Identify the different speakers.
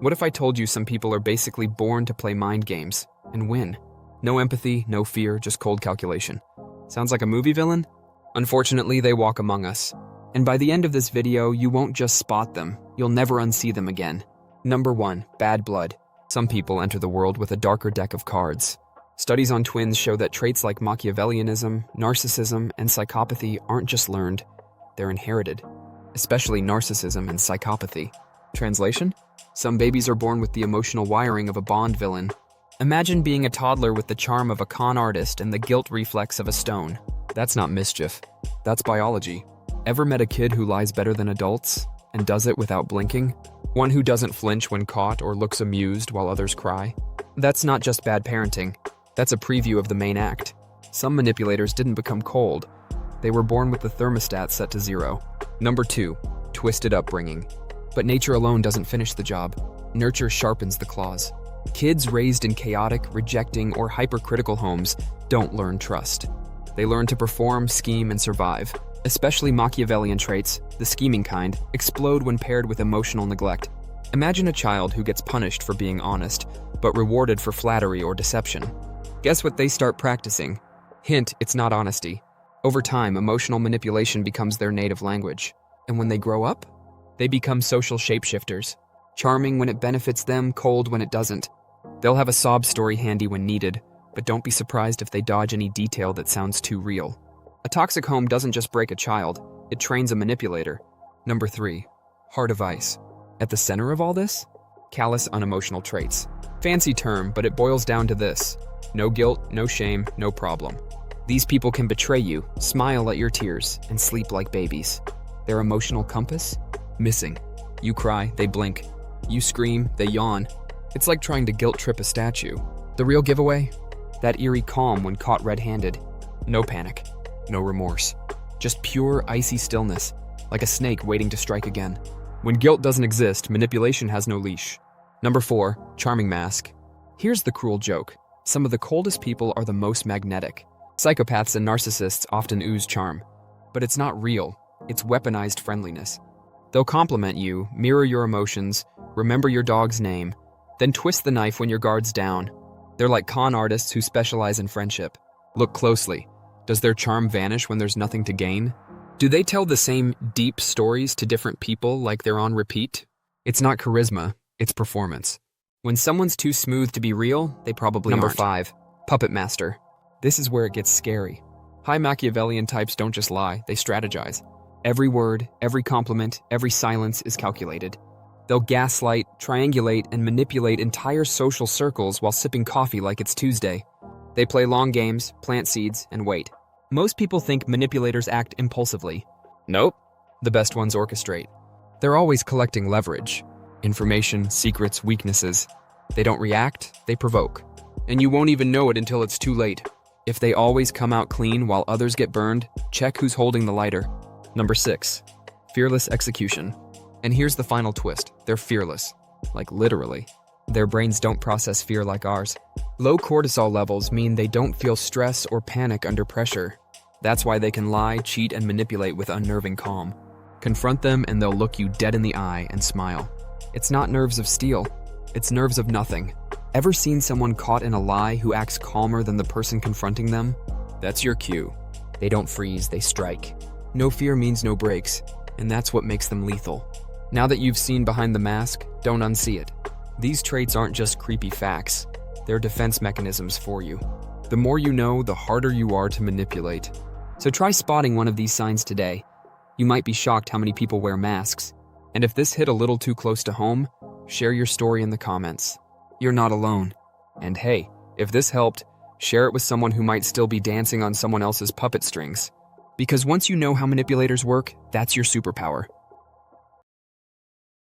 Speaker 1: What if I told you some people are basically born to play mind games and win? No empathy, no fear, just cold calculation. Sounds like a movie villain? Unfortunately, they walk among us. And by the end of this video, you won't just spot them, you'll never unsee them again. Number 1, bad blood. Some people enter the world with a darker deck of cards. Studies on twins show that traits like Machiavellianism, narcissism, and psychopathy aren't just learned, they're inherited. Especially narcissism and psychopathy. Translation? Some babies are born with the emotional wiring of a Bond villain. Imagine being a toddler with the charm of a con artist and the guilt reflex of a stone. That's not mischief. That's biology. Ever met a kid who lies better than adults and does it without blinking? One who doesn't flinch when caught or looks amused while others cry? That's not just bad parenting. That's a preview of the main act. Some manipulators didn't become cold. They were born with the thermostat set to 0. Number 2, twisted upbringing. But nature alone doesn't finish the job. Nurture sharpens the claws. Kids raised in chaotic, rejecting, or hypercritical homes don't learn trust. They learn to perform, scheme, and survive. Especially Machiavellian traits, the scheming kind, explode when paired with emotional neglect. Imagine a child who gets punished for being honest, but rewarded for flattery or deception. Guess what they start practicing? Hint, it's not honesty. Over time, emotional manipulation becomes their native language. And when they grow up, they become social shapeshifters. Charming when it benefits them, cold when it doesn't. They'll have a sob story handy when needed, but don't be surprised if they dodge any detail that sounds too real. A toxic home doesn't just break a child, it trains a manipulator. Number 3, heart of ice. At the center of all this? Callous, unemotional traits. Fancy term, but it boils down to this. No guilt, no shame, no problem. These people can betray you, smile at your tears, and sleep like babies. Their emotional compass? Missing. You cry, they blink. You scream, they yawn. It's like trying to guilt trip a statue. The real giveaway? That eerie calm when caught red-handed. No panic. No remorse. Just pure, icy stillness, like a snake waiting to strike again. When guilt doesn't exist, manipulation has no leash. Number 4, charming mask. Here's the cruel joke. Some of the coldest people are the most magnetic. Psychopaths and narcissists often ooze charm. But it's not real. It's weaponized friendliness. They'll compliment you, mirror your emotions, remember your dog's name, then twist the knife when your guard's down. They're like con artists who specialize in friendship. Look closely. Does their charm vanish when there's nothing to gain? Do they tell the same deep stories to different people like they're on repeat? It's not charisma, it's performance. When someone's too smooth to be real, they probably aren't. Number 5, puppet master. This is where it gets scary. High Machiavellian types don't just lie, they strategize. Every word, every compliment, every silence is calculated. They'll gaslight, triangulate, and manipulate entire social circles while sipping coffee like it's Tuesday. They play long games, plant seeds, and wait. Most people think manipulators act impulsively. Nope. The best ones orchestrate. They're always collecting leverage. Information, secrets, weaknesses. They don't react, they provoke. And you won't even know it until it's too late. If they always come out clean while others get burned, check who's holding the lighter. Number 6, fearless execution. And here's the final twist. They're fearless. Like literally. Their brains don't process fear like ours. Low cortisol levels mean they don't feel stress or panic under pressure. That's why they can lie, cheat, and manipulate with unnerving calm. Confront them and they'll look you dead in the eye and smile. It's not nerves of steel. It's nerves of nothing. Ever seen someone caught in a lie who acts calmer than the person confronting them? That's your cue. They don't freeze, they strike. No fear means no breaks, and that's what makes them lethal. Now that you've seen behind the mask, don't unsee it. These traits aren't just creepy facts. They're defense mechanisms for you. The more you know, the harder you are to manipulate. So try spotting one of these signs today. You might be shocked how many people wear masks. And if this hit a little too close to home, share your story in the comments. You're not alone. And hey, if this helped, share it with someone who might still be dancing on someone else's puppet strings. Because once you know how manipulators work, that's your superpower.